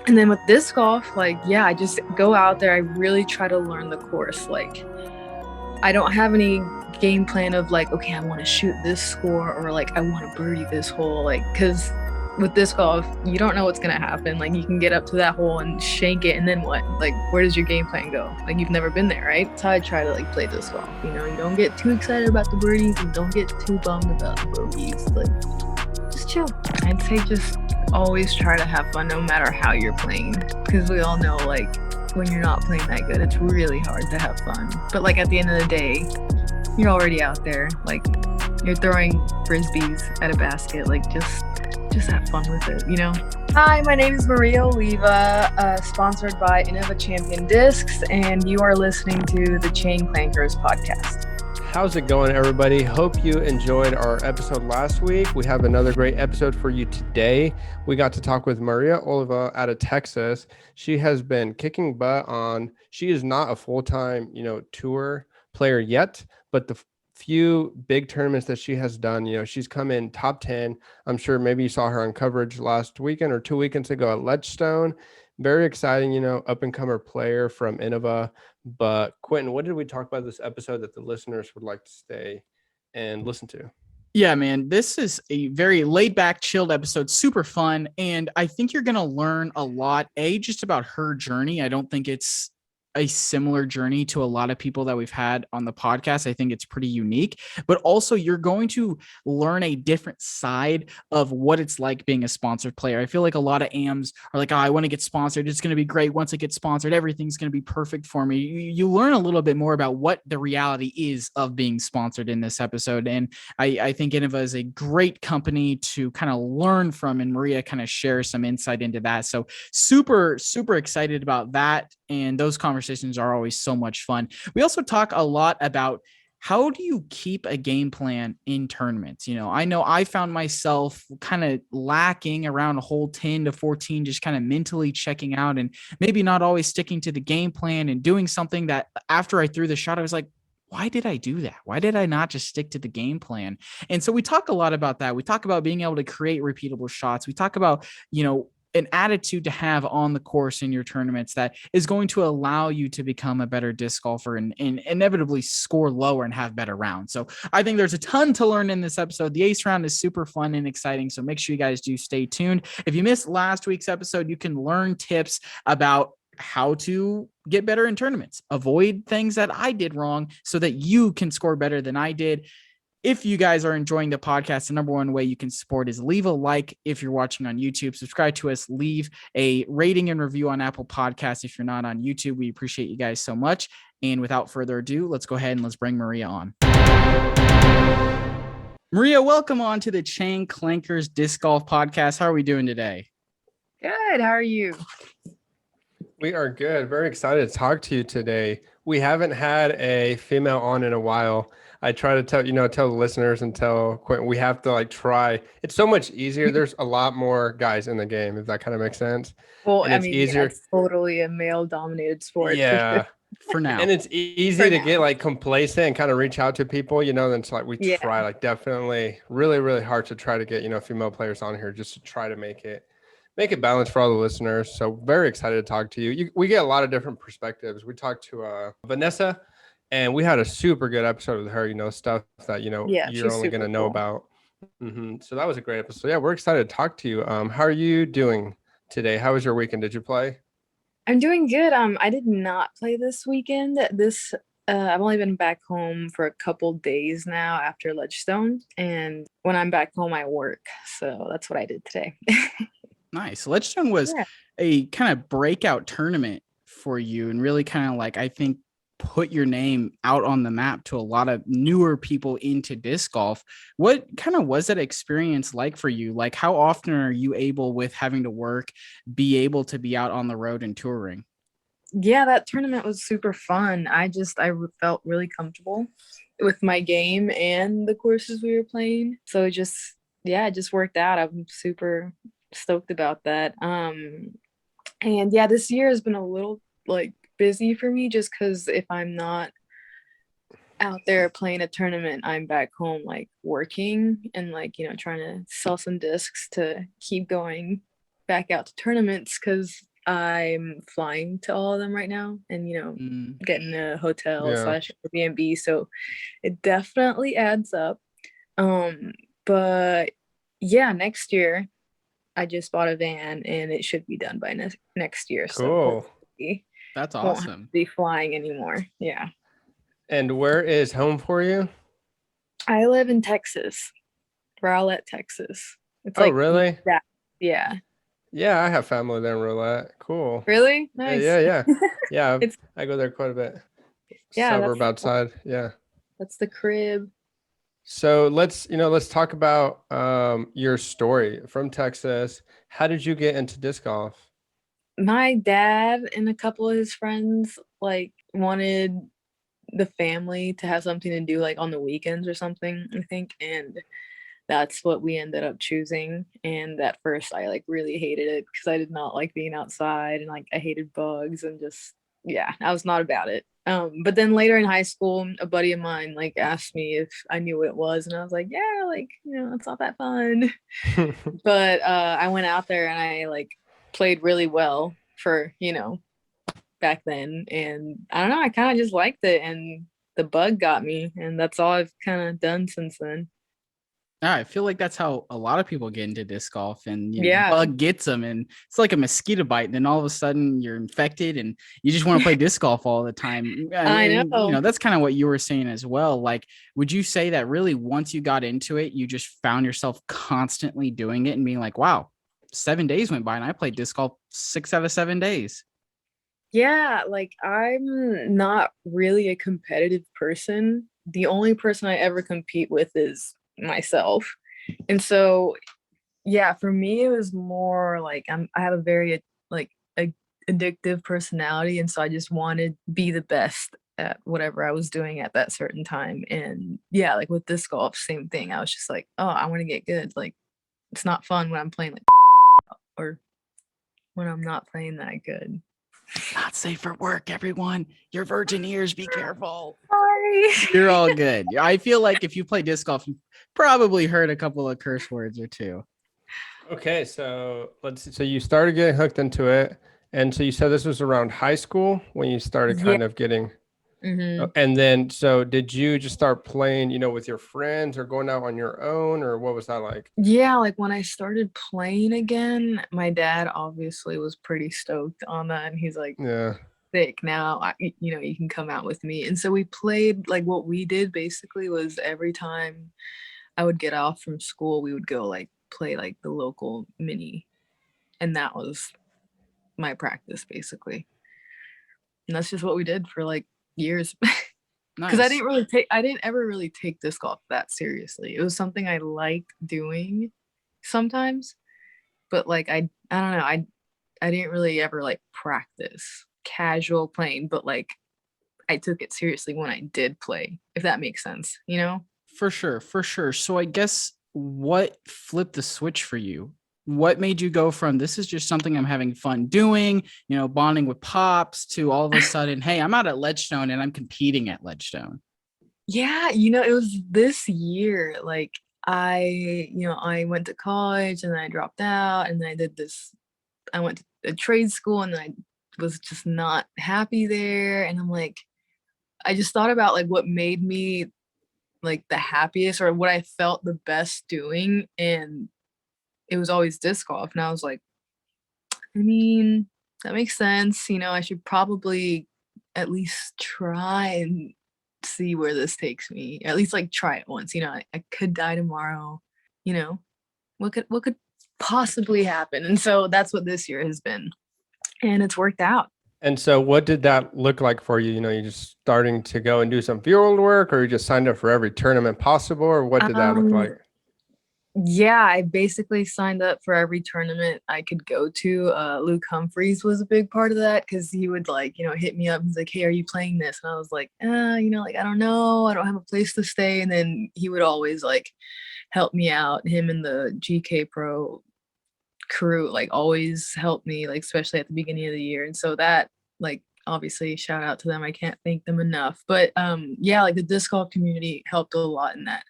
And then with disc golf, like, yeah, I just go out there. I really try to learn the course. Like, I don't have any game plan of like, okay, I want to shoot this score or like I want to birdie this hole. Like, because with disc golf, you don't know what's gonna happen. Like, you can get up to that hole and shank it, and then what? Like, where does your game plan go? Like, you've never been there, right? That's how I try to like play disc golf. You know, you don't get too excited about the birdies and don't get too bummed about the bogeys. Like, just chill. I'd say just always try to have fun no matter how you're playing, because we all know like when you're not playing that good, it's really hard to have fun. But like at the end of the day, you're already out there. Like, you're throwing frisbees at a basket. Like, just have fun with it, you know? Hi, my name is Maria Oliva, sponsored by Innova Champion Discs, and you are listening to the Clankers podcast. How's it going, everybody? Hope you enjoyed our episode last week. We have another great episode for you today. We got to talk with Maria Oliva out of Texas. She has been kicking butt on, she is not a full-time, tour player yet, but the few big tournaments that she has done, she's come in top 10. I'm sure maybe you saw her on coverage last weekend or 2 weekends ago at Ledgestone. Very exciting, up-and-comer player from Innova. But Quentin, what did we talk about this episode that the listeners would like to stay and listen to? Yeah, man, this is a very laid back, chilled episode, super fun. And I think you're going to learn a lot, just about her journey. I don't think it's a similar journey to a lot of people that we've had on the podcast. I think it's pretty unique, but also you're going to learn a different side of what it's like being a sponsored player. I feel like a lot of AMs are like, oh, I want to get sponsored. It's going to be great. Once I get sponsored, everything's going to be perfect for me. You learn a little bit more about what the reality is of being sponsored in this episode. And I think Innova is a great company to kind of learn from, and Maria kind of shares some insight into that. So super, super excited about that. And those conversations are always so much fun. We also talk a lot about how do you keep a game plan in tournaments? I know I found myself kind of lacking around a hole 10 to 14, just kind of mentally checking out and maybe not always sticking to the game plan and doing something that after I threw the shot, I was like, why did I do that? Why did I not just stick to the game plan? And so we talk a lot about that. We talk about being able to create repeatable shots. We talk about, an attitude to have on the course in your tournaments that is going to allow you to become a better disc golfer and inevitably score lower and have better rounds. So I think there's a ton to learn in this episode. The ace round is super fun and exciting. So make sure you guys do stay tuned. If you missed last week's episode, you can learn tips about how to get better in tournaments, avoid things that I did wrong so that you can score better than I did. If you guys are enjoying the podcast, the number one way you can support is leave a like if you're watching on YouTube, subscribe to us, leave a rating and review on Apple Podcasts if you're not on YouTube. We appreciate you guys so much. And without further ado, let's go ahead and let's bring Maria on. Maria, welcome on to the Clankers Disc Golf Podcast. How are we doing today? Good. How are you? We are good. Very excited to talk to you today. We haven't had a female on in a while. I try to tell the listeners and tell Quentin, we have to try. It's so much easier. There's a lot more guys in the game, if that kind of makes sense. Well, and easier. Yeah, it's totally a male-dominated sport. Yeah, for now. And it's easy to get complacent and kind of reach out to people, then it's we try definitely really, really hard to try to get, female players on here just to try to make it balanced for all the listeners. So very excited to talk to you. We get a lot of different perspectives. We talked to Vanessa, and we had a super good episode with her, stuff that, you're only going to know about. So that was a great episode. Yeah, we're excited to talk to you. How are you doing today? How was your weekend? Did you play? I'm doing good. I did not play this weekend. I've only been back home for a couple days now after Ledgestone. And when I'm back home, I work. So that's what I did today. Nice. Ledgestone was a kind of breakout tournament for you and really kind of I think, put your name out on the map to a lot of newer people into disc golf. What kind of was that experience like for you? How often are you able, with having to work, be able to be out on the road and touring? Yeah, that tournament was super fun. I felt really comfortable with my game and the courses we were playing. So it just worked out. I'm super stoked about that. And yeah, this year has been a little busy for me just because if I'm not out there playing a tournament, I'm back home working and trying to sell some discs to keep going back out to tournaments because I'm flying to all of them right now and, getting a hotel Yeah. slash Airbnb. So it definitely adds up. But yeah, next year I just bought a van and it should be done by next year. So Cool. hopefully That's won't have to awesome. be flying anymore. Yeah. And where is home for you? I live in Texas, Rowlett, Texas. It's Oh, like really? that. Yeah. Yeah, I have family there in Roulette. Cool. Really? Yeah, Nice. yeah. Yeah, It's I go there quite a bit. yeah, Suburb outside. Yeah. that's the crib. So let's talk about your story from Texas. How did you get into disc golf? My dad and a couple of his friends like wanted the family to have something to do like on the weekends or something, I think. And that's what we ended up choosing. And at first I like really hated it because I did not like being outside and like I hated bugs and just yeah, I was not about it. But then later in high school, a buddy of mine like asked me if I knew what it was, and I was like, yeah, like, it's not that fun. But I went out there and I like played really well for, back then. And I don't know, I kind of just liked it and the bug got me, and that's all I've kind of done since then. Yeah, I feel like that's how a lot of people get into disc golf, and the Yeah. bug gets them, and it's like a mosquito bite. And then all of a sudden you're infected, and you just want to play disc golf all the time. I know. That's kind of what you were saying as well. Like, would you say that really once you got into it, you just found yourself constantly doing it and being like, wow, 7 days went by and I played disc golf 6 out of 7 days? Yeah, like I'm not really a competitive person. The only person I ever compete with is myself. And so, yeah, for me it was more like I have a very like addictive personality, and so I just wanted to be the best at whatever I was doing at that certain time. And yeah, like with disc golf, same thing. I was just like, oh, I want to get good. Like it's not fun when I'm playing like or when I'm not playing that good. Not safe for work, everyone. Your virgin ears, be careful. Sorry. You're all good. I feel like if you play disc golf, you probably heard a couple of curse words or two. Okay, so let's see. So you started getting hooked into it. And so you said this was around high school when you started kind of getting, and then, so did you just start playing, with your friends or going out on your own, or what was that like? Yeah, like when I started playing again, my dad obviously was pretty stoked on that, and he's like, Yeah. sick now, you can come out with me. And so we played, like what we did basically was every time I would get off from school, we would go like play like the local mini, and that was my practice basically. And that's just what we did for like years. Because Nice. I didn't ever really take disc golf that seriously. It was something I liked doing sometimes, but like I don't know, I didn't really ever like practice casual playing, but like I took it seriously when I did play, if that makes sense, For sure, for sure. So I guess what flipped the switch for you? What made you go from this is just something I'm having fun doing, bonding with pops, to all of a sudden, hey, I'm out at Ledgestone and I'm competing at Ledgestone? Yeah, it was this year. Like I went to college and then I dropped out, and then I went to a trade school, and then I was just not happy there. And I'm like, I just thought about like what made me like the happiest or what I felt the best doing, and it was always disc golf. And I was like, I mean, that makes sense. I should probably at least try and see where this takes me. At least like try it once. I could die tomorrow. You know, what could possibly happen? And so that's what this year has been. And it's worked out. And so what did that look like for you? You just starting to go and do some field work, or you just signed up for every tournament possible, or what did that look like? Yeah, I basically signed up for every tournament I could go to. Luke Humphreys was a big part of that because he would hit me up. He's like, hey, are you playing this? And I was like, like, I don't know. I don't have a place to stay. And then he would always like help me out. Him and the GK Pro crew like always helped me, like especially at the beginning of the year. And so that like obviously shout out to them. I can't thank them enough. But yeah, like the disc golf community helped a lot in that.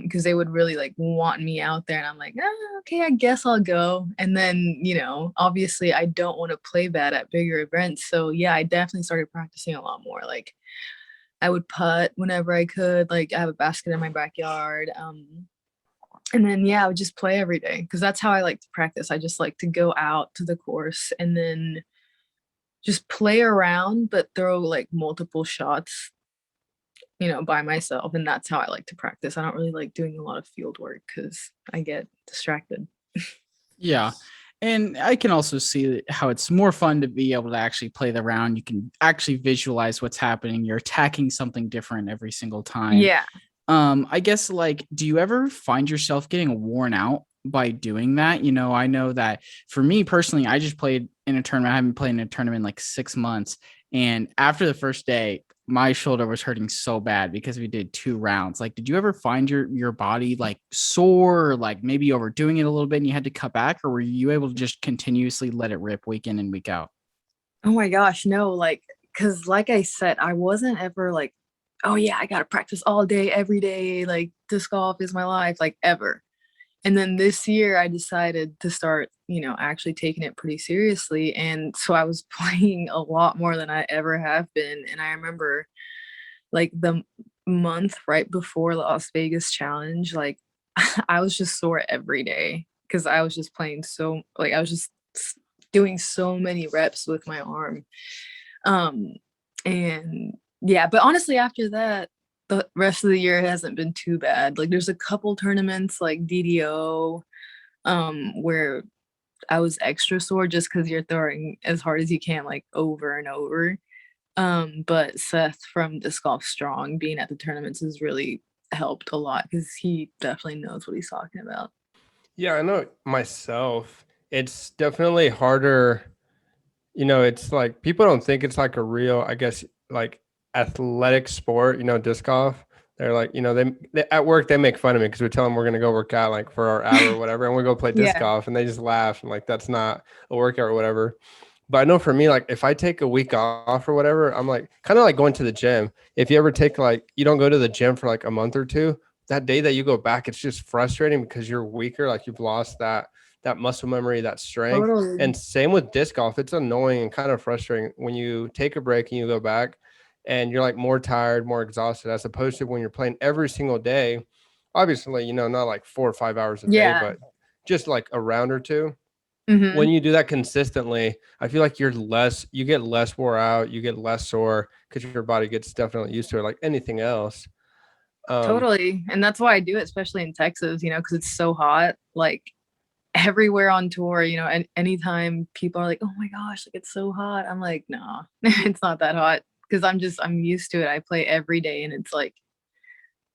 because they would really like want me out there, and I'm like, okay, I guess I'll go. And then, obviously I don't want to play bad at bigger events. So yeah, I definitely started practicing a lot more. Like I would putt whenever I could. Like I have a basket in my backyard. And then yeah, I would just play every day because that's how I like to practice. I just like to go out to the course and then just play around, but throw like multiple shots, by myself. And that's how I like to practice. I don't really like doing a lot of field work because I get distracted. Yeah. And I can also see how it's more fun to be able to actually play the round. You can actually visualize what's happening. You're attacking something different every single time. Yeah. I guess, like, do you ever find yourself getting worn out by doing that? I know that for me personally, I just played in a tournament. I haven't played in a tournament in like 6 months. And after the first day, my shoulder was hurting so bad because we did 2 rounds. Like, did you ever find your body like sore, or like maybe overdoing it a little bit and you had to cut back, or were you able to just continuously let it rip week in and week out? Oh my gosh, no, like, because like I said, I wasn't ever like, oh yeah, I gotta practice all day, every day, like disc golf is my life, like ever. And then this year I decided to start, actually taking it pretty seriously. And so I was playing a lot more than I ever have been. And I remember like the month right before Las Vegas challenge, like I was just sore every day because I was just playing so, like I was just doing so many reps with my arm. Um, and yeah, but honestly, after that, the rest of the year hasn't been too bad. Like there's a couple tournaments like DDO, where I was extra sore just because you're throwing as hard as you can, like over and over. But Seth from Disc Golf Strong being at the tournaments has really helped a lot because he definitely knows what he's talking about. Yeah, I know myself. It's definitely harder. It's like people don't think it's like a real, I guess, like athletic sport, disc golf. They're like, they at work, they make fun of me because we tell them we're going to go work out like for our hour or whatever. And we go play disc Yeah. golf and they just laugh. And like, that's not a workout or whatever. But I know for me, like if I take a week off or whatever, I'm like kind of like going to the gym. If you ever take like, you don't go to the gym for like a month or two, that day that you go back, it's just frustrating because you're weaker. Like you've lost that muscle memory, that strength. Totally. And same with disc golf. It's annoying and kind of frustrating when you take a break and you go back and you're like more tired, more exhausted, as opposed to when you're playing every single day. Obviously, not like 4 or 5 hours a day, Yeah. but just like a round or two. Mm-hmm. When you do that consistently, I feel like you get less wore out, you get less sore because your body gets definitely used to it, like anything else. Um, Totally. And that's why I do it, especially in Texas, because it's so hot. Like everywhere on tour, and anytime people are like, oh my gosh, like it's so hot. I'm like, no, it's not that hot because I'm used to it. I play every day and it's like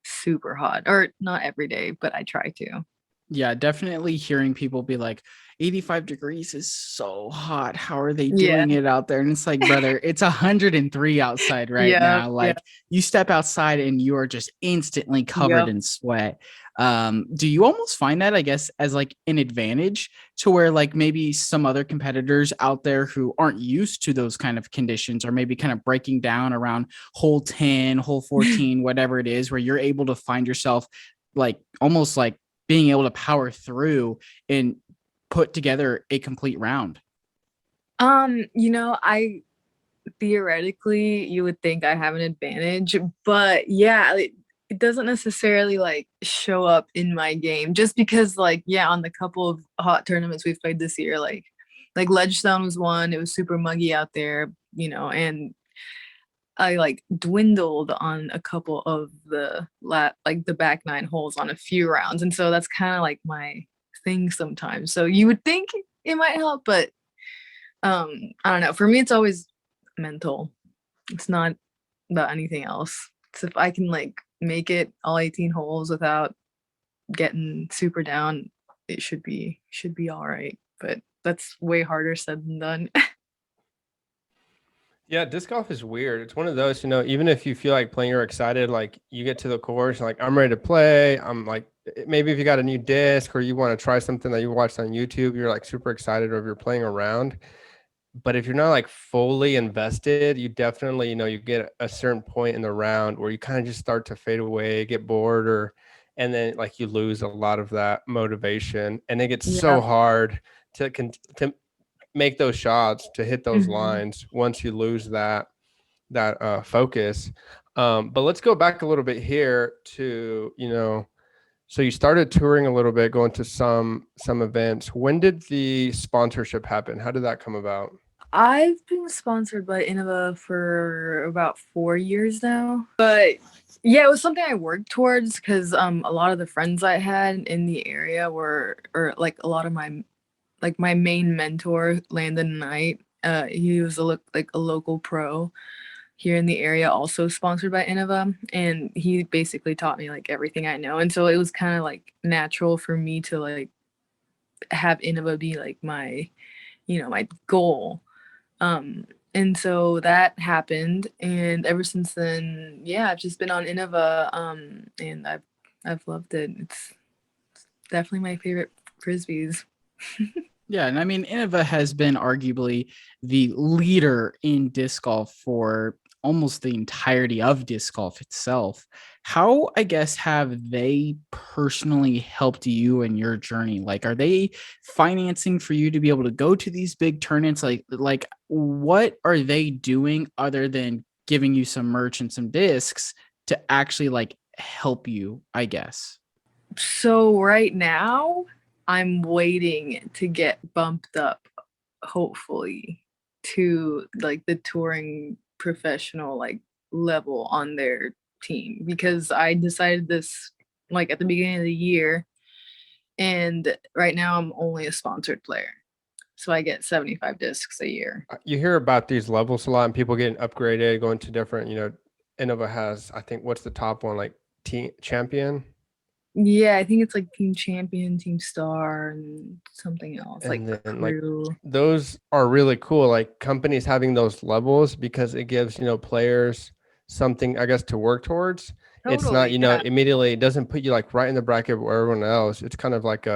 super hot, or not every day, but I try to. Yeah, definitely hearing people be like, 85 degrees is so hot. How are they Yeah. doing it out there? And it's like, brother, it's 103 outside right Yeah. now. Yeah. Like you step outside and you are just instantly covered Yep. in sweat. Do you almost find that, I guess, as like an advantage to where like maybe some other competitors out there who aren't used to those kind of conditions or maybe kind of breaking down around hole 10, hole 14, whatever it is, where you're able to find yourself like almost like being able to power through and put together a complete round? I theoretically you would think I have an advantage, but yeah, it doesn't necessarily like show up in my game just because like yeah, on the couple of hot tournaments we've played this year, like Ledgestone was one, it was super muggy out there, and I like dwindled on a couple of like the back nine holes on a few rounds. And so that's kind of like my thing sometimes. So you would think it might help, but I don't know. For me, it's always mental. It's not about anything else. So if I can like make it all 18 holes without getting super down, it should be all right. But that's way harder said than done. Yeah, disc golf is weird. It's one of those, even if you feel like playing, you're excited, like you get to the course, like I'm ready to play. I'm like, maybe if you got a new disc or you want to try something that you watched on YouTube, you're like super excited, or if you're playing around. But if you're not like fully invested, you definitely, you get a certain point in the round where you kind of just start to fade away, get bored, and then like you lose a lot of that motivation, and it gets so Yeah. hard to make those shots, to hit those Mhm. lines once you lose that focus. But let's go back a little bit here to, so you started touring a little bit, going to some events. When did the sponsorship happen? How did that come about? I've been sponsored by Innova for about 4 years now. But yeah, it was something I worked towards because a lot of the friends I had in the area were, or like a lot of my main mentor, Landon Knight. He was like a local pro here in the area, also sponsored by Innova, and he basically taught me like everything I know. And so it was kind of like natural for me to like have Innova be like my goal. And so that happened, and ever since then, yeah, I've just been on Innova, and I've loved it. It's definitely my favorite frisbees. Yeah, and I mean, Innova has been arguably the leader in disc golf for almost the entirety of disc golf itself. How, I guess, have they personally helped you in your journey? Like, are they financing for you to be able to go to these big tournaments? Like what are they doing other than giving you some merch and some discs to actually like help you, I guess? So right now, I'm waiting to get bumped up, hopefully, to like the touring professional like level on their team, because I decided this like at the beginning of the year, and right now I'm only a sponsored player. So I get 75 discs a year. You hear about these levels a lot, and people getting upgraded, going to different, Innova has, I think, what's the top one, like team champion? Yeah, I think it's like team champion, team star, and something else like And then like crew. those are really cool. Like companies having those levels, because it gives, players something, I guess, to work towards. It's not, Totally, yeah. immediately, it doesn't put you like right in the bracket of everyone else. It's kind of like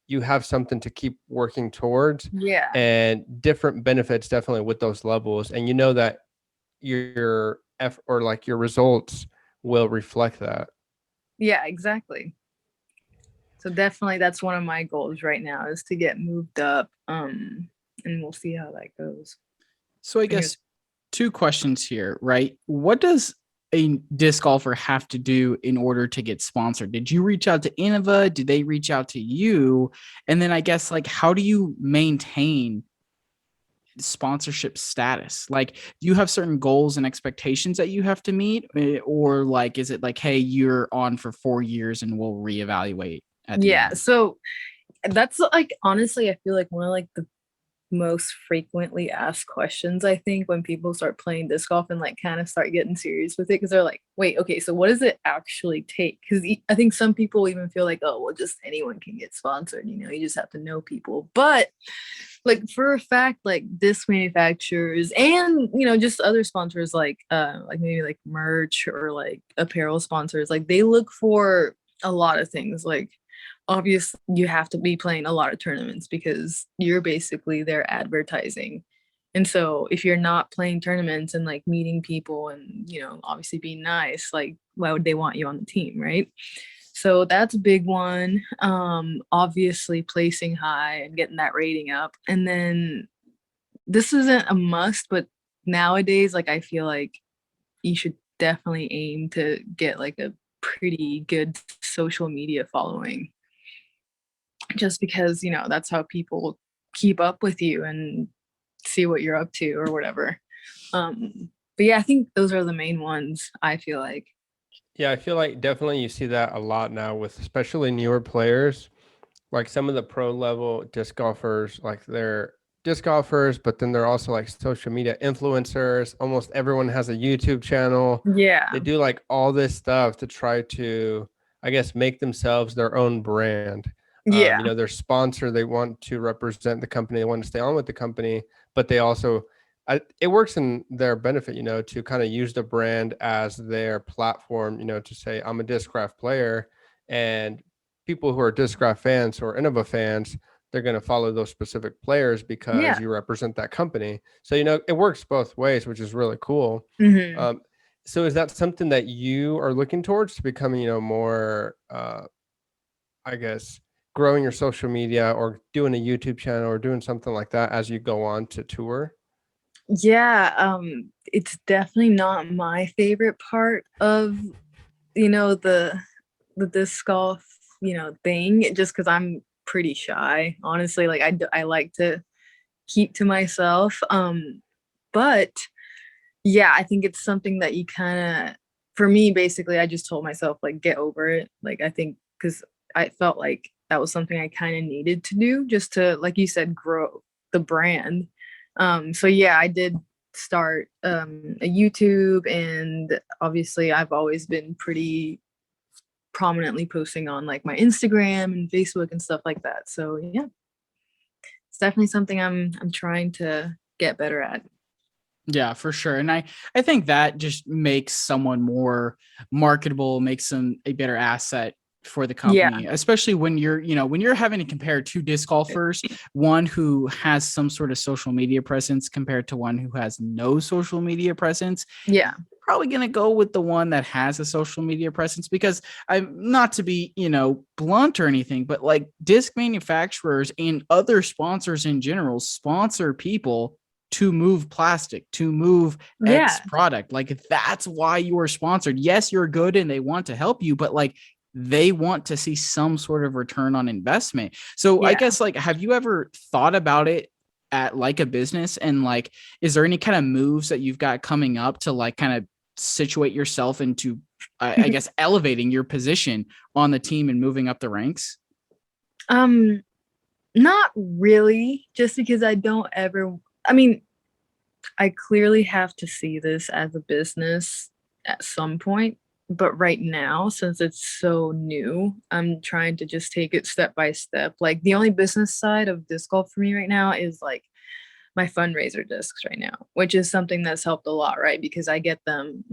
you have something to keep working towards, Yeah. and different benefits definitely with those levels. And you know that your or like your results will reflect that. Yeah, exactly. So definitely that's one of my goals right now is to get moved up. And we'll see how that goes. So I Fingers. guess two questions here, right? What does a disc golfer have to do in order to get sponsored? Did you reach out to Innova? Did they reach out to you? And then I guess like how do you maintain sponsorship status? Like do you have certain goals and expectations that you have to meet? Or like is it like, hey, you're on for 4 years and we'll reevaluate at the Yeah. end? So that's like honestly, I feel like one of like the most frequently asked questions, I think, when people start playing disc golf and like kind of start getting serious with it, because they're like, wait, okay, so what does it actually take? Because I think some people even feel like, oh well, just anyone can get sponsored, you just have to know people. But like for a fact, like disc manufacturers and just other sponsors, like maybe like merch or like apparel sponsors, like they look for a lot of things. Like obviously you have to be playing a lot of tournaments because you're basically their advertising. And so if you're not playing tournaments and like meeting people and obviously being nice, like why would they want you on the team, right? So that's a big one. Obviously placing high and getting that rating up. And then this isn't a must, but nowadays, like I feel like you should definitely aim to get like a pretty good social media following, just because that's how people keep up with you and see what you're up to or whatever. But yeah, I think those are the main ones, I feel like. Yeah, I feel like definitely you see that a lot now with especially newer players, like some of the pro level disc golfers, like they're disc golfers, but then they're also like social media influencers. Almost everyone has a YouTube channel. They Yeah. do like all this stuff to try to, I guess, make themselves their own brand. Yeah. Their sponsor, they want to represent the company, they want to stay on with the company, but they also, it works in their benefit, to kind of use the brand as their platform, to say, I'm a discraft player, and people who are discraft fans or Innova fans, they're going to follow those specific players because Yeah. you represent that company. So, it works both ways, which is really cool. Hmm. Um, So is that something that you are looking towards to becoming, more, I guess, growing your social media or doing a YouTube channel or doing something like that as you go on to tour? Yeah, it's definitely not my favorite part of, the disc golf, thing, just because I'm pretty shy, honestly. Like I like to keep to myself. But yeah, I think it's something that you kind of, for me, basically, I just told myself like get over it. Like I think because I felt like that was something I kind of needed to do just to, like you said, grow the brand. So yeah, I did start a YouTube, and obviously I've always been pretty prominently posting on like my Instagram and Facebook and stuff like that. So yeah, it's definitely something I'm trying to get better at. Yeah, for sure. And I think that just makes someone more marketable, makes them a better asset for the Yeah, company, especially when when you're having to compare two disc golfers, one who has some sort of social media presence compared to one who has no social media presence. yeah, Probably going to go with the one that has a social media presence, because I'm not to be, blunt or anything, but like disc manufacturers and other sponsors in general sponsor people to move plastic, to move X yeah, product. Like that's why you are sponsored. Yes, you're good and they want to help you, but like they want to see some sort of return on investment. So I yeah. guess, like, have you ever thought about it at like a business, and like, is there any kind of moves that you've got coming up to like kind of situate yourself into, I guess, elevating your position on the team and moving up the ranks? um Not really, just because I don't ever, I mean, I clearly have to see this as a business at some point, but right now, since it's so new, I'm trying to just take it step by step. Like the only business side of disc golf for me right now is like my fundraiser discs right now, which is something that's helped a lot, right? Because I get them,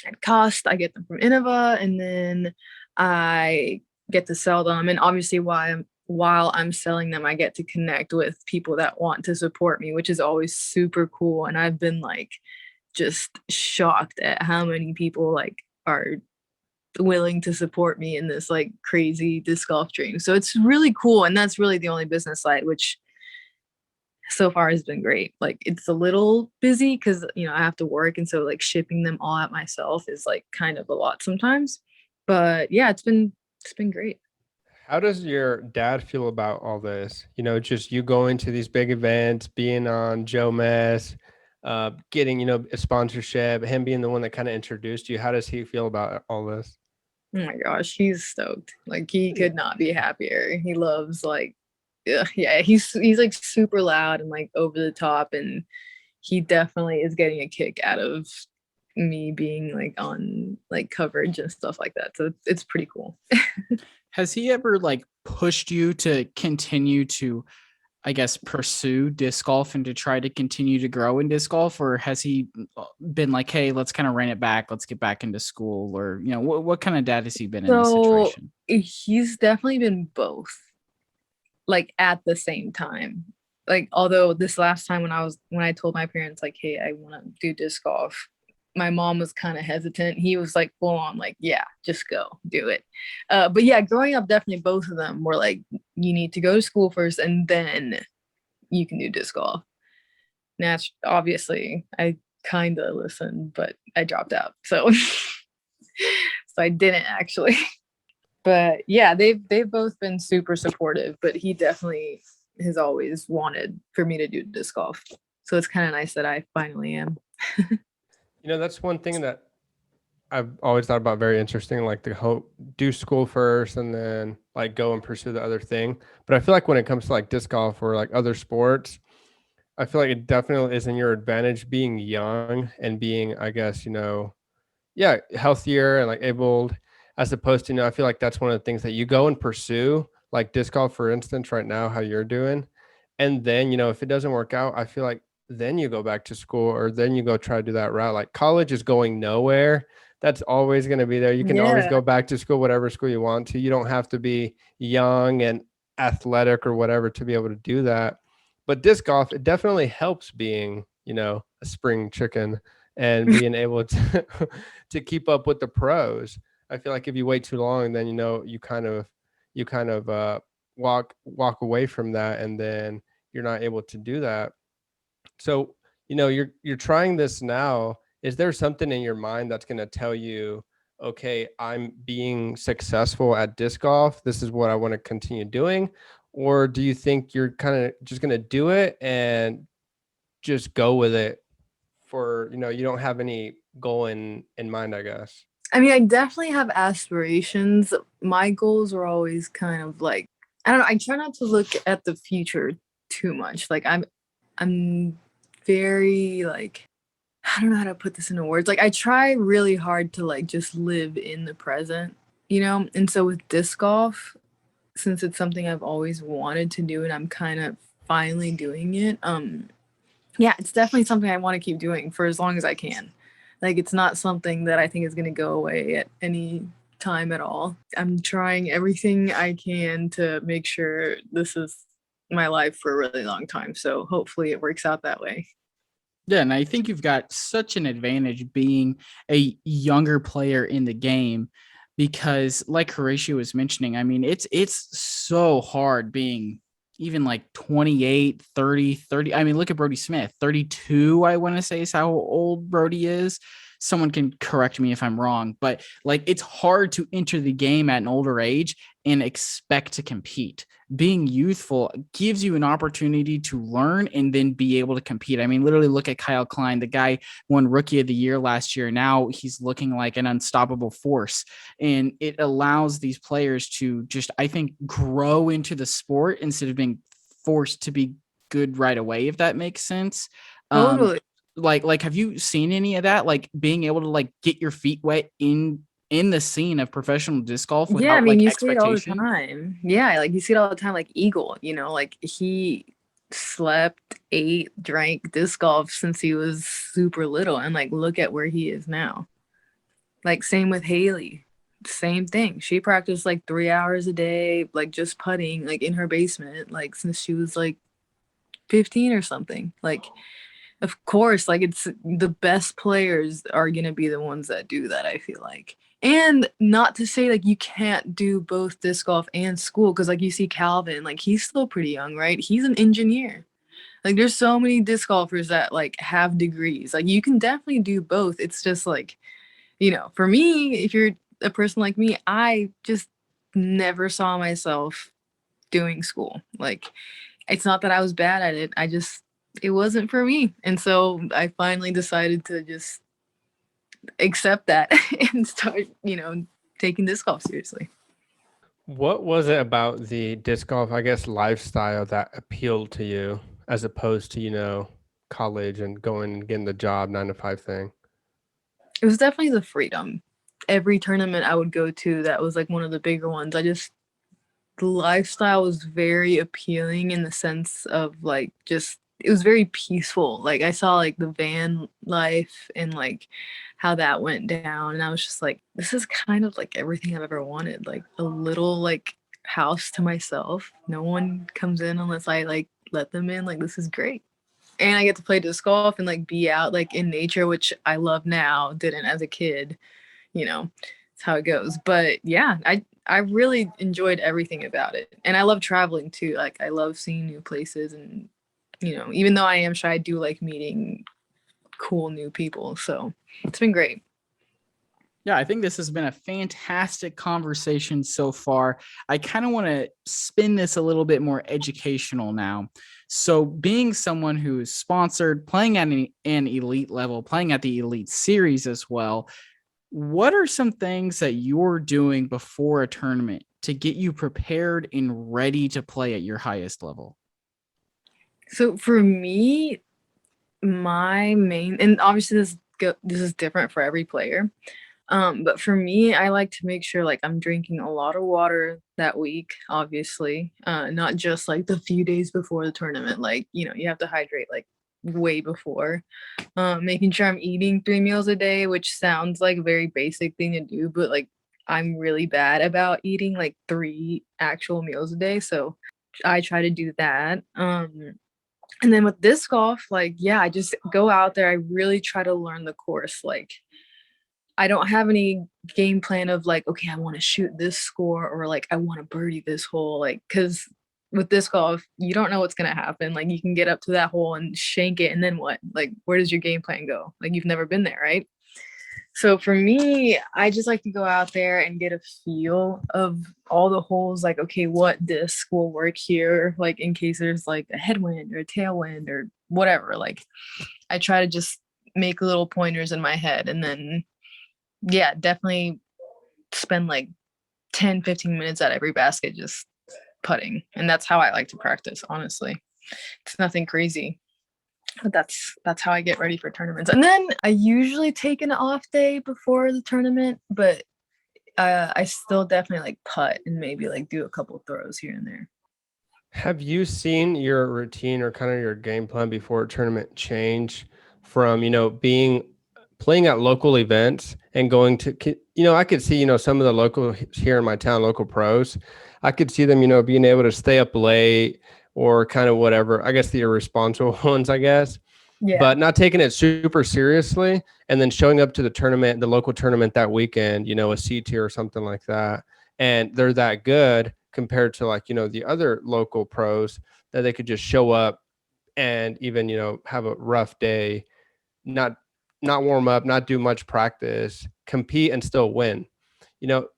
at cost, I get them from Innova, and then I get to sell them. And obviously, while I'm selling them, I get to connect with people that want to support me, which is always super cool. And I've been like just shocked at how many people like are willing to support me in this like crazy disc golf dream. So it's really cool. And that's really the only business side, which so far has been great. Like it's a little busy because I have to work, and so like shipping them all out myself is like kind of a lot sometimes. But yeah, it's been great. How does your dad feel about all this? Just you going to these big events, being on Joe Mess, getting, a sponsorship, him being the one that kind of introduced you. How does he feel about all this? Oh my gosh, he's stoked. Like he Yeah. could not be happier. He loves like yeah, he's like super loud and like over the top, and he definitely is getting a kick out of me being like on like coverage and stuff like that. So it's pretty cool. Has he ever like pushed you to continue to, I guess, pursue disc golf and to try to continue to grow in disc golf? Or has he been like, hey, let's kind of rein it back, let's get back into school? Or, what kind of dad has he been in this So situation? he's definitely been both, like at the same time. Like although this last time when I told my parents like, hey, I want to do disc golf, my mom was kind of hesitant. He was like full on like, yeah, just go do it. But yeah, growing up, definitely both of them were like, you need to go to school first and then you can do disc golf. Obviously, I kind of listened, but I dropped out. So so I didn't actually. But yeah, they've both been super supportive, but he definitely has always wanted for me to do disc golf. So it's kind of nice that I finally am. That's one thing that I've always thought about, very interesting, like the hope do school first and then like go and pursue the other thing. But I feel like when it comes to like disc golf or like other sports, I feel like it definitely is in your advantage being young and being, I guess, yeah, healthier and like able, as opposed to, I feel like that's one of the things that you go and pursue, like disc golf, for instance, right now, how you're doing. And then, if it doesn't work out, I feel like then you go back to school or then you go try to do that route. Like college is going nowhere. That's always going to be there. You can always Yeah. go back to school, whatever school you want to. You don't have to be young and athletic or whatever to be able to do that. But disc golf, it definitely helps being, a spring chicken and being able to to keep up with the pros. I feel like if you wait too long, then you kind of walk away from that, and then you're not able to do that. So, you're trying this now. Is there something in your mind that's going to tell you, okay, I'm being successful at disc golf. This is what I want to continue doing? Or do you think you're kind of just going to do it and just go with it for, you don't have any goal in mind, I guess? I mean, I definitely have aspirations. My goals are always kind of like, I don't know, I try not to look at the future too much. Like I'm very like, I don't know how to put this into words. Like I try really hard to like just live in the present, you know? And so with disc golf, since it's something I've always wanted to do and I'm kind of finally doing it, yeah, it's definitely something I want to keep doing for as long as I can. Like it's not something that I think is going to go away at any time at all. I'm trying everything I can to make sure this is my life for a really long time. So hopefully it works out that way. Yeah, and I think you've got such an advantage being a younger player in the game because like Horatio was mentioning, I mean, it's so hard being even like 28, 30, 30. I mean, look at Brody Smith, 32, I want to say is how old Brody is. Someone can correct me if I'm wrong, but like it's hard to enter the game at an older age and expect to compete. Being youthful gives you an opportunity to learn and then be able to compete. I mean, literally look at Kyle Klein. The guy won Rookie of the Year last year. Now he's looking like an unstoppable force. And it allows these players to just, I think, grow into the sport instead of being forced to be good right away, if that makes sense. Um, Totally. like have you seen any of that? Like being able to like get your feet wet in the scene of professional disc golf Yeah, I without mean, like you see it all the expectation? time. Yeah, like you see it all the time, like Eagle, you know, like he slept, ate, drank disc golf since he was super little, and like look at where he is now. Like same with Haley. Same thing. She practiced like 3 hours a day, like just putting, like in her basement, like since she was like 15 or something. Like of course, like it's the best players are gonna be the ones that do that, I feel like. And not to say like you can't do both disc golf and school, because like you see Calvin, like he's still pretty young, right? He's an engineer. Like there's so many disc golfers that like have degrees. Like you can definitely do both. It's just like, for me, if you're a person like me, I just never saw myself doing school. Like it's not that I was bad at it. It wasn't for me. And so I finally decided to just accept that and start, taking disc golf seriously. What was it about the disc golf, I guess, lifestyle that appealed to you as opposed to, college and going and getting the job 9 to 5 thing? It was definitely the freedom. Every tournament I would go to, that was like one of the bigger ones. The lifestyle was very appealing in the sense of like just it was very peaceful. Like I saw like the van life and like how that went down, and I was just like, this is kind of like everything I've ever wanted. Like a little like house to myself. No one comes in unless I like let them in. Like this is great. And I get to play disc golf and like be out like in nature, which I love now, didn't as a kid, you know. It's how it goes. But yeah, I really enjoyed everything about it. And I love traveling too. Like I love seeing new places, and even though I am shy, I do like meeting cool new people. So it's been great. Yeah, I think this has been a fantastic conversation so far. I kind of want to spin this a little bit more educational now. So, being someone who is sponsored, playing at an elite level, playing at the elite series as well, what are some things that you're doing before a tournament to get you prepared and ready to play at your highest level? So for me, my main, and obviously this is different for every player. But for me, I like to make sure like I'm drinking a lot of water that week, obviously. Not just like the few days before the tournament. Like, you have to hydrate like way before. Making sure I'm eating 3 meals a day, which sounds like a very basic thing to do, but like I'm really bad about eating like 3 actual meals a day. So I try to do that. And then with disc golf, like, yeah, I just go out there. I really try to learn the course. Like, I don't have any game plan of like, okay, I want to shoot this score or like I want to birdie this hole. Like, cause with disc golf, you don't know what's gonna happen. Like you can get up to that hole and shank it, and then what? Like, where does your game plan go? Like you've never been there, right? So for me, I just like to go out there and get a feel of all the holes, like, okay, what disc will work here, like in case there's like a headwind or a tailwind or whatever. Like I try to just make little pointers in my head and then yeah, definitely spend like 10, 15 minutes at every basket just putting. And that's how I like to practice, honestly. It's nothing crazy. But that's how I get ready for tournaments. And then I usually take an off day before the tournament, but I still definitely like putt and maybe like do a couple throws here and there. Have you seen your routine or kind of your game plan before a tournament change from, being playing at local events and going to, I could see, some of the local here in my town, local pros, I could see them, being able to stay up late or kind of whatever, I guess the irresponsible ones, I guess, Yeah. but not taking it super seriously and then showing up to the tournament, the local tournament that weekend, a C tier or something like that. And they're that good compared to like, the other local pros that they could just show up and even, have a rough day, not not warm up, not do much practice, compete and still win. You know,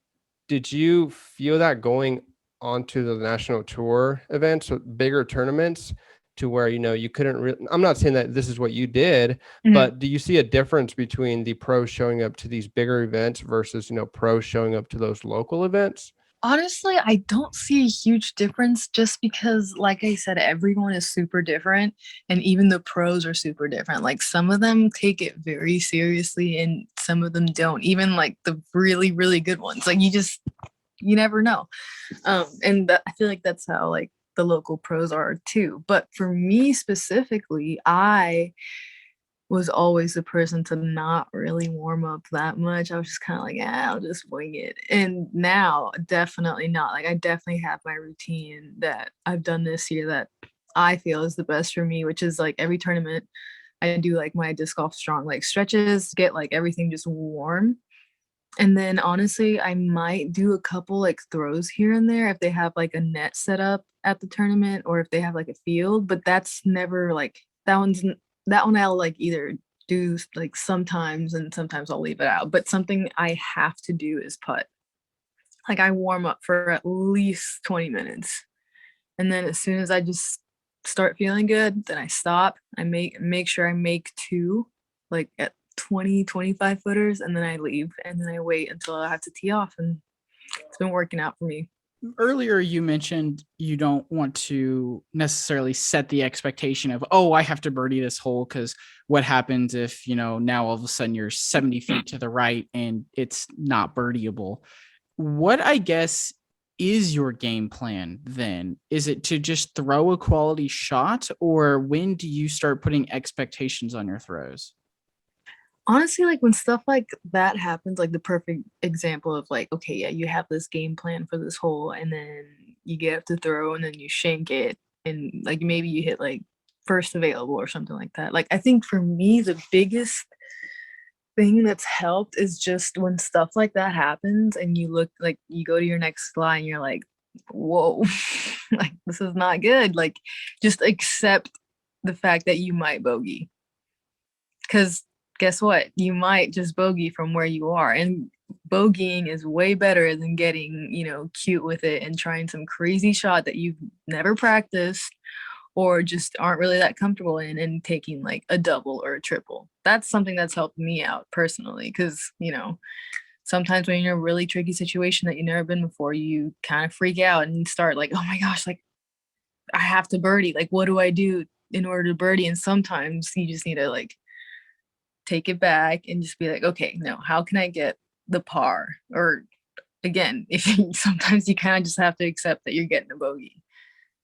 did you feel that going onto the national tour events or bigger tournaments to where, you couldn't really, I'm not saying that this is what you did, Mhm. but do you see a difference between the pros showing up to these bigger events versus, pros showing up to those local events? Honestly, I don't see a huge difference just because, like I said, everyone is super different, and even the pros are super different. Like some of them take it very seriously, and some of them don't. Even like the really, really good ones. Like you never know. I feel like that's how like the local pros are too. But for me specifically, I was always the person to not really warm up that much. I was just kind of like, I'll just wing it. And now, definitely not. Like, I definitely have my routine that I've done this year that I feel is the best for me, which is like every tournament, I do like my disc golf strong, like stretches, get like everything just warm. And then honestly, I might do a couple like throws here and there if they have like a net set up at the tournament or if they have like a field, but that's never like that one I'll like either do like sometimes and sometimes I'll leave it out. But something I have to do is putt. Like I warm up for at least 20 minutes. And then as soon as I just start feeling good, then I stop. I make sure I make two like at 20, 25 footers and then I leave and then I wait until I have to tee off and it's been working out for me. Earlier you mentioned you don't want to necessarily set the expectation of, oh, I have to birdie this hole, because what happens if, now all of a sudden you're 70 feet to the right and it's not birdieable? What, I guess, is your game plan then? Is it to just throw a quality shot, or when do you start putting expectations on your throws? Honestly, like when stuff like that happens, like the perfect example of like, okay, yeah, you have this game plan for this hole and then you get up to throw and then you shank it and like maybe you hit like first available or something like that. Like I think for me the biggest thing that's helped is just when stuff like that happens and you look like you go to your next fly and you're like, whoa, like this is not good. Like just accept the fact that you might bogey. Because guess what? You might just bogey from where you are. And bogeying is way better than getting, cute with it and trying some crazy shot that you've never practiced or just aren't really that comfortable in and taking like a double or a triple. That's something that's helped me out personally because, sometimes when you're in a really tricky situation that you've never been before, you kind of freak out and start like, oh my gosh, like I have to birdie. Like, what do I do in order to birdie? And sometimes you just need to like take it back and just be like, okay, no, how can I get the par? Or again, if sometimes you kind of just have to accept that you're getting a bogey.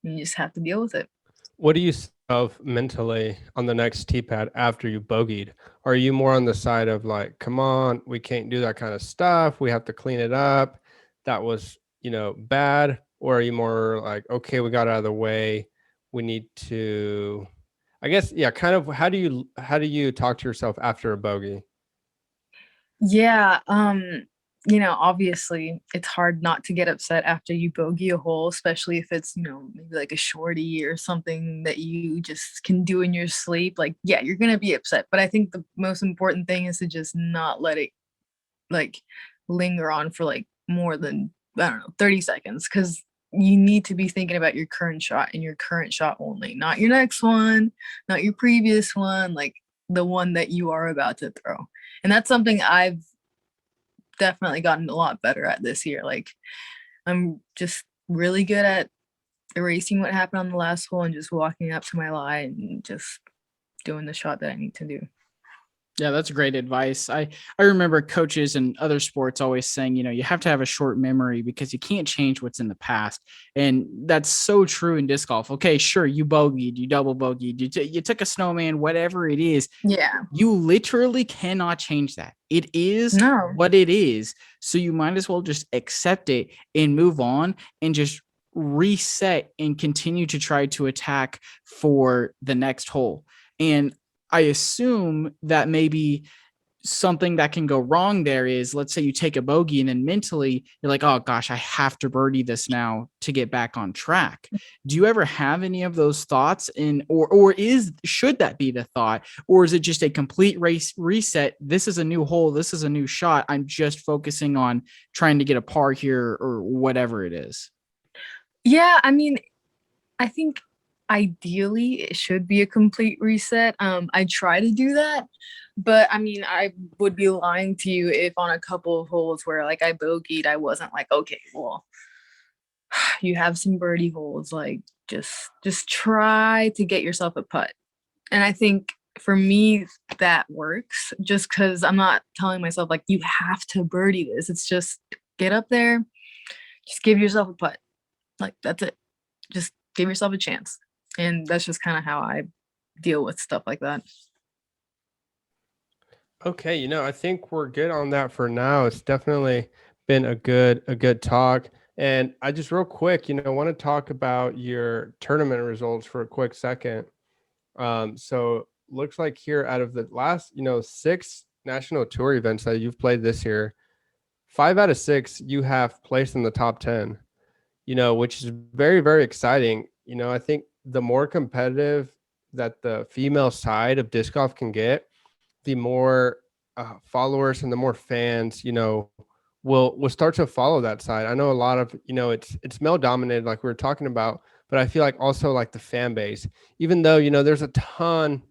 You just have to deal with it. What do you of mentally on the next tee pad after you bogeyed? Are you more on the side of like, come on, we can't do that kind of stuff. We have to clean it up. That was, bad. Or are you more like, okay, we got out of the way. We need to I guess, yeah, kind of how do you talk to yourself after a bogey? Yeah, obviously it's hard not to get upset after you bogey a hole, especially if it's, maybe like a shorty or something that you just can do in your sleep. Like, yeah, you're gonna be upset. But I think the most important thing is to just not let it like linger on for like more than, I don't know, 30 seconds. Cause you need to be thinking about your current shot and your current shot only, not your next one, not your previous one, like the one that you are about to throw. And that's something I've definitely gotten a lot better at this year. Like I'm just really good at erasing what happened on the last hole and just walking up to my line and just doing the shot that I need to do. Yeah, that's great advice. I remember coaches and other sports always saying, you have to have a short memory because you can't change what's in the past. And that's so true in disc golf. Okay, sure, you bogeyed, you double bogeyed, you took a snowman, whatever it is. Yeah. You literally cannot change that. It is No. what it is. So you might as well just accept it and move on and just reset and continue to try to attack for the next hole. And I assume that maybe something that can go wrong there is, let's say you take a bogey and then mentally you're like, oh gosh, I have to birdie this now to get back on track. Do you ever have any of those thoughts should that be the thought, or is it just a complete race reset? This is a new hole. This is a new shot. I'm just focusing on trying to get a par here or whatever it is. Yeah, I mean, I think ideally it should be a complete reset. I try to do that, but I mean, I would be lying to you if on a couple of holes where like I bogeyed, I wasn't like, okay, well, you have some birdie holes, like just try to get yourself a putt. And I think for me that works just because I'm not telling myself like you have to birdie this. It's just get up there, just give yourself a putt. Like that's it. Just give yourself a chance. And that's just kind of how I deal with stuff like that. Okay, I think we're good on that for now. It's definitely been a good talk. And I just real quick, want to talk about your tournament results for a quick second. So looks like here out of the last, 6 national tour events that you've played this year, 5 out of 6 you have placed in the top 10, which is very, very exciting. I think the more competitive that the female side of disc golf can get, the more followers and the more fans, will start to follow that side. I know a lot of, it's male dominated, like we were talking about, but I feel like also like the fan base, even though, there's a ton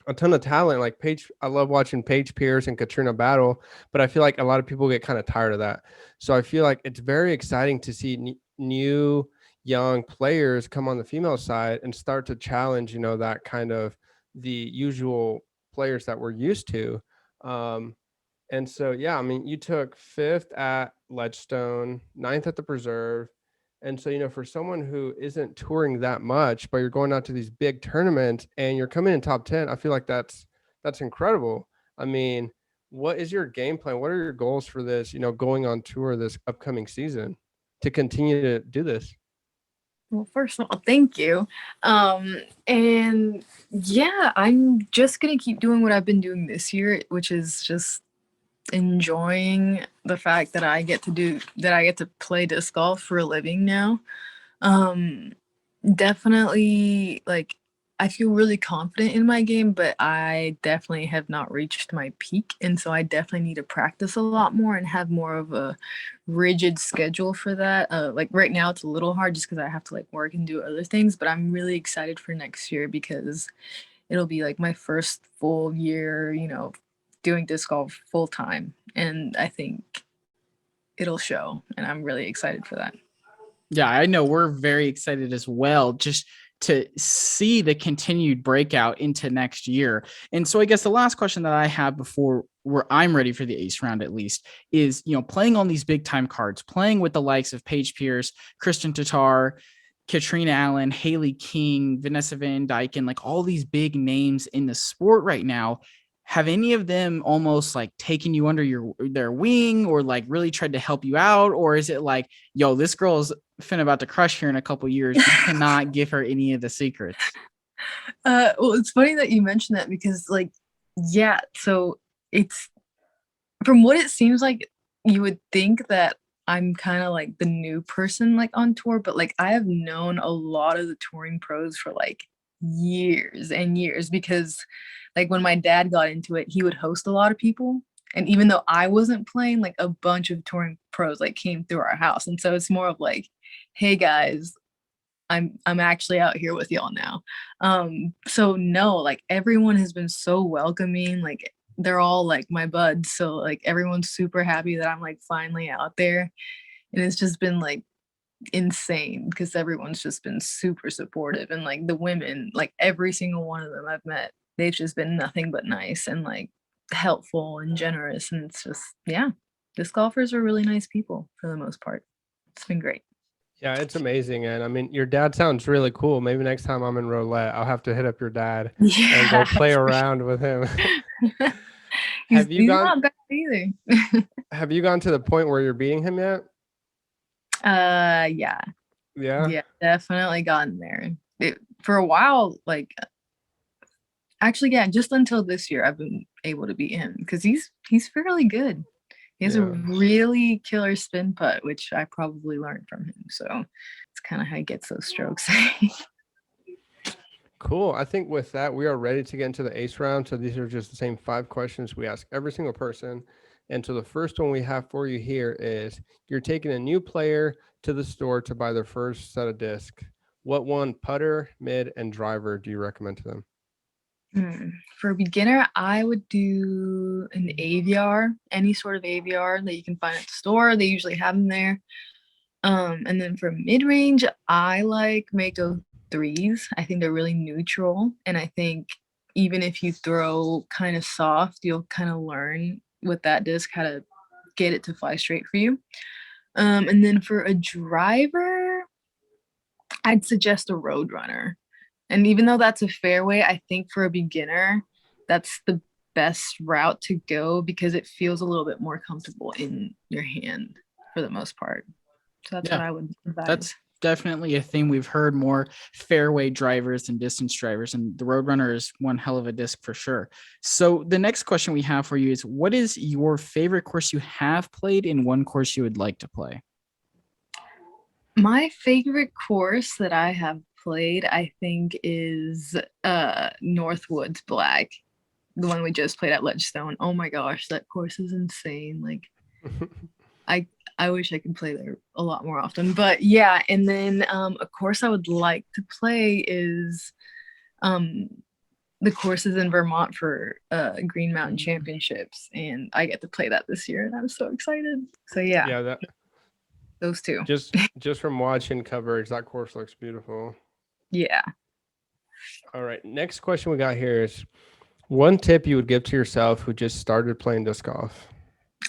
of talent, like Paige. I love watching Paige Pierce and Katrina battle, but I feel like a lot of people get kind of tired of that. So I feel like it's very exciting to see new young players come on the female side and start to challenge, that kind of the usual players that we're used to. And so, yeah, I mean, you took 5th at Ledgestone, 9th at the Preserve. And so, for someone who isn't touring that much, but you're going out to these big tournaments and you're coming in top 10, I feel like that's incredible. I mean, what is your game plan? What are your goals for this, going on tour this upcoming season to continue to do this? Well, first of all, thank you. And yeah, I'm just gonna keep doing what I've been doing this year, which is just enjoying the fact that I get to play disc golf for a living now. Um, Definitely, like, I feel really confident in my game, but I definitely have not reached my peak, and so I definitely need to practice a lot more and have more of a rigid schedule for that. Like, right now, it's a little hard just because I have to, like, work and do other things, but I'm really excited for next year because it'll be, like, my first full year, doing disc golf full time, and I think it'll show, and I'm really excited for that. Yeah, I know we're very excited as well, just to see the continued breakout into next year. And so I guess the last question that I have before where I'm ready for the ace round at least is, playing on these big time cards, playing with the likes of Paige Pierce, Kristen Tatar, Katrina Allen, Haley King, Vanessa Van Dyken, like all these big names in the sport right now. Have any of them almost like taken you under their wing or like really tried to help you out? Or is it like, yo, this girl is finna about to crush here in a couple years. You cannot give her any of the secrets? Well, it's funny that you mentioned that because, like, yeah, so it's from what it seems like, you would think that I'm kind of like the new person like on tour, but like I have known a lot of the touring pros for like years and years because like when my dad got into it, he would host a lot of people. And even though I wasn't playing, like a bunch of touring pros like came through our house. And so it's more of like, hey guys, I'm actually out here with y'all now. So no, like everyone has been so welcoming, like they're all like my buds. So like everyone's super happy that I'm like finally out there. And it's just been like insane because everyone's just been super supportive and like the women, like every single one of them I've met, they've just been nothing but nice and like helpful and generous. And it's just, yeah, disc golfers are really nice people for the most part. It's been great. Yeah, it's amazing. And I mean, your dad sounds really cool. Maybe next time I'm in roulette, I'll have to hit up your dad and go Yeah, play for around with him. sure. Have you He's gone not bad either. have you gone to the point where you're beating him yet? Yeah, Yeah. yeah, definitely gotten there. For a while, like actually, yeah, just until this year, I've been able to beat him because he's fairly good. He has a Yeah. really killer spin putt, which I probably learned from him. So it's kind of how he gets those strokes. Cool. I think with that, we are ready to get into the ace round. So these are just the same 5 questions we ask every single person. And so the first one we have for you here is you're taking a new player to the store to buy their first set of discs. What one putter, mid, and driver do you recommend to them? For a beginner, I would do an AVR, any sort of AVR that you can find at the store. They usually have them there. And then for mid-range, I like Mako threes. I think they're really neutral. And I think even if you throw kind of soft, you'll kind of learn with that disc how to get it to fly straight for you. And then for a driver, I'd suggest a Roadrunner. And even though that's a fairway, I think for a beginner, that's the best route to go because it feels a little bit more comfortable in your hand for the most part. So that's Yeah, what I would advise. that's definitely a theme we've heard more fairway drivers than distance drivers, and the Roadrunner is one hell of a disc for sure. So the next question we have for you is, what is your favorite course you have played and one course you would like to play? My favorite course that I have played, I think, is Northwoods Black, the one we just played at Ledgestone. Oh my gosh, that course is insane. Like I I wish I could play there a lot more often. But yeah, and then a course I would like to play is um the courses in Vermont for Green Mountain Championships, and I get to play that this year, and I'm so excited. So yeah, Yeah, that those two. just from watching coverage, that course looks beautiful. Yeah. All right. Next question we got here is one tip you would give to yourself who just started playing disc golf.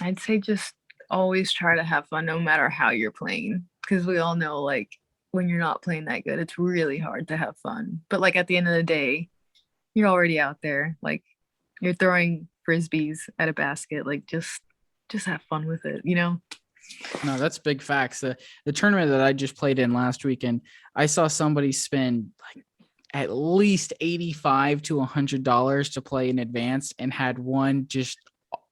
I'd say just always try to have fun no matter how you're playing, because we all know like when you're not playing that good, it's really hard to have fun. But like at the end of the day, you're already out there. Like you're throwing frisbees at a basket. Like just have fun with it, you know? No, that's big facts. The tournament that I just played in last weekend, I saw somebody spend like at least $85 to $100 to play in advance and had one just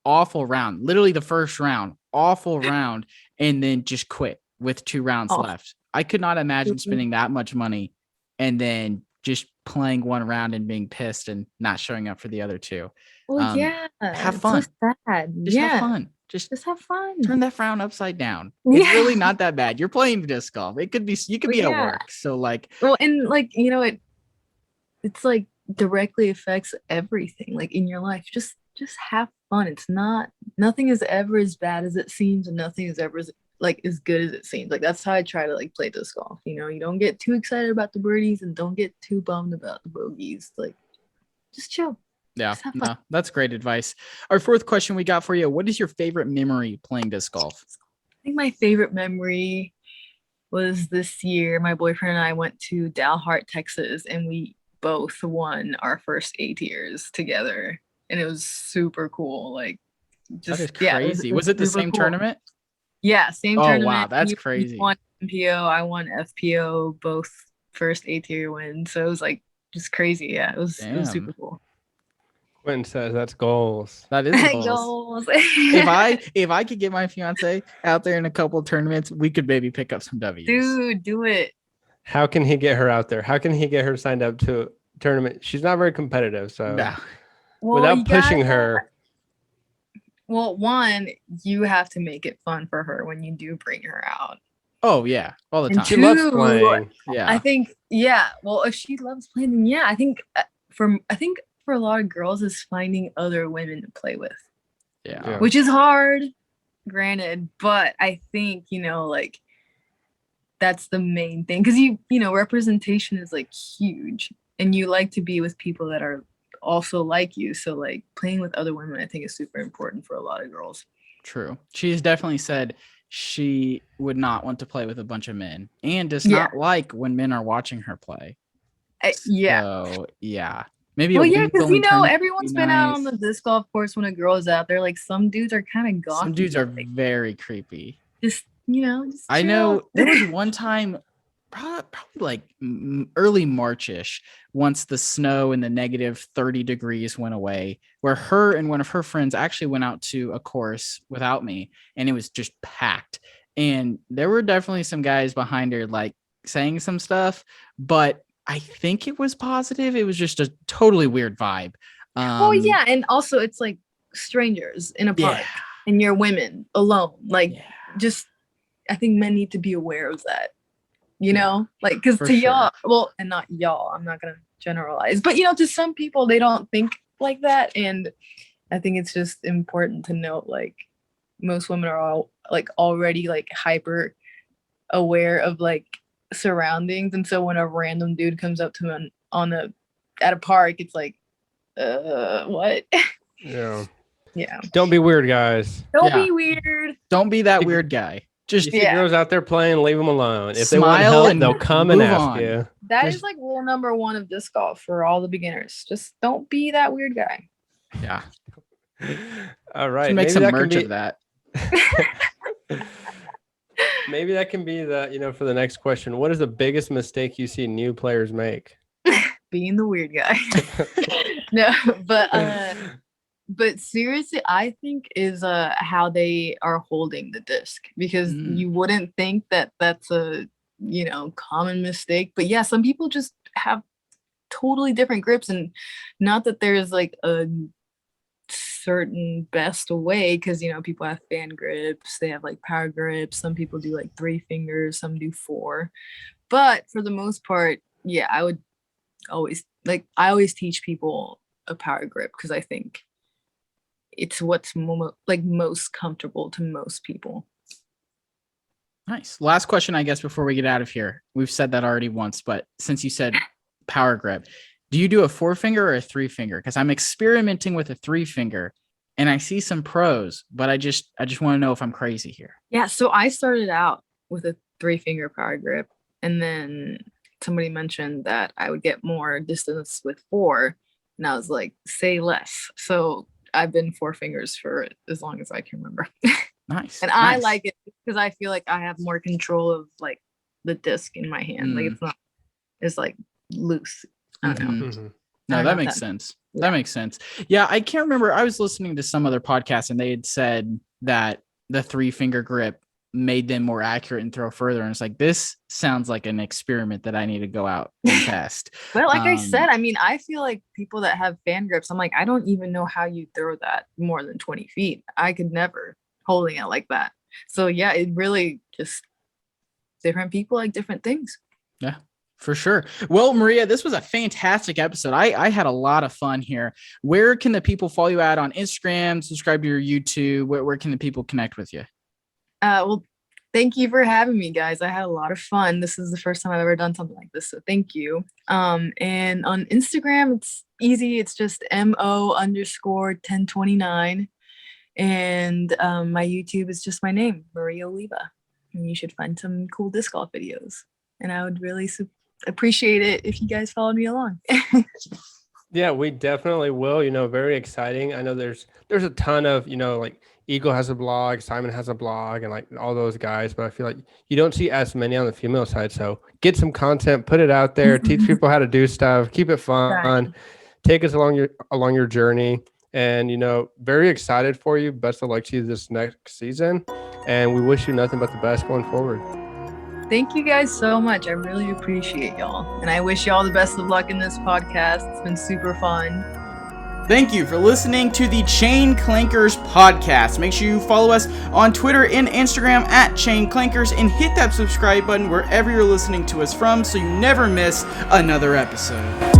awful round, literally the first round, awful round, and then just quit with 2 rounds Oh, left. I could not imagine spending that much money and then just playing one round and being pissed and not showing up for the other two. well, yeah, Have it's so fun. sad. Just have Yeah, fun. Just have fun. turn that frown upside down. It's Yeah. really not that bad. You're playing disc golf. It could be, you could be at Yeah. work. So like, Well, and like, you know, it's like directly affects everything like in your life. Just have fun. It's not, nothing is ever as bad as it seems, and nothing is ever like as good as it seems. Like that's how I try to like play disc golf. You know, you don't get too excited about the birdies and don't get too bummed about the bogeys. Like just chill. yeah, Just have fun. no, that's great advice. Our fourth question we got for you. What is your favorite memory playing disc golf? I think my favorite memory was this year. My boyfriend and I went to Dalhart, Texas, and we both won our first 8 years together. And it was super cool. Like That is just yeah, crazy. Was it the super same cool. tournament? Yeah, same Oh, tournament. wow. That's He crazy. won MPO, I won FPO, both first 8 year wins. So it was like just crazy. Yeah, it was super Damn. cool. Quentin says that's goals. That is goals. Goals. If I could get my fiance out there in a couple of tournaments, we could maybe pick up some W's. Dude, do it. How can he get her out there? How can he get her signed up to a tournament? She's not very competitive, so No. Well, without you pushing gotta- her. Well, one, you have to make it fun for her when you do bring her out. Oh yeah, all the And time. She loves Two, playing. Yeah. I think, yeah. Well, if she loves playing, then yeah, I think for a lot of girls is finding other women to play with, yeah. which is hard, granted, but I think, like that's the main thing, because representation is like huge, and you like to be with people that are also like you. So like playing with other women, I think is super important for a lot of girls. True. She has definitely said she would not want to play with a bunch of men and does not like when men are watching her play. Yeah. So yeah. Maybe. Well, yeah, because tournament everyone's would be been out on nice. the disc golf course when a girl is out there. Like some dudes are kind of gawky. Some dudes are like, very creepy. just just I chill. know there was one time, probably like early Marchish, once the snow and the negative 30 degrees went away, where her and one of her friends actually went out to a course without me, and it was just packed. And there were definitely some guys behind her like saying some stuff, but I think it was positive. It was just a totally weird vibe. Well, yeah, and also it's like strangers in a park, and you're women alone. Like, just I think men need to be aware of that. Like, because to y'all, well, and not y'all, I'm not gonna generalize, but to some people they don't think like that, and I think it's just important to note like most women are all like already like hyper aware of like surroundings, and so when a random dude comes up to them at a park, it's like what? Yeah. Yeah. Don't be weird, guys. Don't be weird. Don't be that weird guy. Just you see girls out there playing, leave them alone. If they want smile help, and they'll come and move ask on. you. That is like rule number 1 of disc golf for all the beginners. Just don't be that weird guy. Yeah. All right. Make some merch of that. Maybe that can be the, for the next question. What is the biggest mistake you see new players make? Being the weird guy. No, but seriously, I think is how they are holding the disc, because you wouldn't think that that's a common mistake, but yeah, some people just have totally different grips, and not that there's like a certain best way, because people have fan grips, they have like power grips, some people do like 3 fingers, some do 4, but for the most part, yeah, I always teach people a power grip, because I think it's what's most comfortable to most people. Nice. Last question, I guess, before we get out of here. We've said that already once, but since you said power grip, do you do a 4-finger or a 3-finger? Because I'm experimenting with a 3-finger, and I see some pros, but I just want to know if I'm crazy here. Yeah. So I started out with a 3-finger power grip, and then somebody mentioned that I would get more distance with 4, and I was like, say less. So I've been 4 fingers for as long as I can remember. Nice. And I like it because I feel like I have more control of like the disc in my hand. Like it's like loose. I don't know. Mm-hmm. No, that makes sense. Yeah. That makes sense. Yeah, I can't remember. I was listening to some other podcast, and they had said that the 3-finger grip made them more accurate and throw further. And it's like, this sounds like an experiment that I need to go out and test. But like I said, I mean, I feel like people that have fan grips, I'm like, I don't even know how you throw that more than 20 feet. I could never holding it like that. So yeah, it really just different people like different things. Yeah. For sure. Well, Maria, this was a fantastic episode. I had a lot of fun here. Where can the people follow you at on Instagram, subscribe to your YouTube? Where can the people connect with you? Well, thank you for having me, guys. I had a lot of fun. This is the first time I've ever done something like this, so thank you. And on Instagram, it's easy. It's just MO_1029. And my YouTube is just my name, Maria Oliva. And you should find some cool disc golf videos. And I would really appreciate it if you guys followed me along. Yeah, we definitely will. Very exciting. I know there's a ton of, like Eagle has a blog, Simon has a blog, and like all those guys, but I feel like you don't see as many on the female side. So get some content, put it out there, teach people how to do stuff, keep it fun, Exactly. take us along your journey. And very excited for you. Best of luck to you this next season. And we wish you nothing but the best going forward. Thank you guys so much. I really appreciate y'all. And I wish y'all the best of luck in this podcast. It's been super fun. Thank you for listening to the Chain Clankers podcast. Make sure you follow us on Twitter and Instagram at Chain Clankers and hit that subscribe button wherever you're listening to us from so you never miss another episode.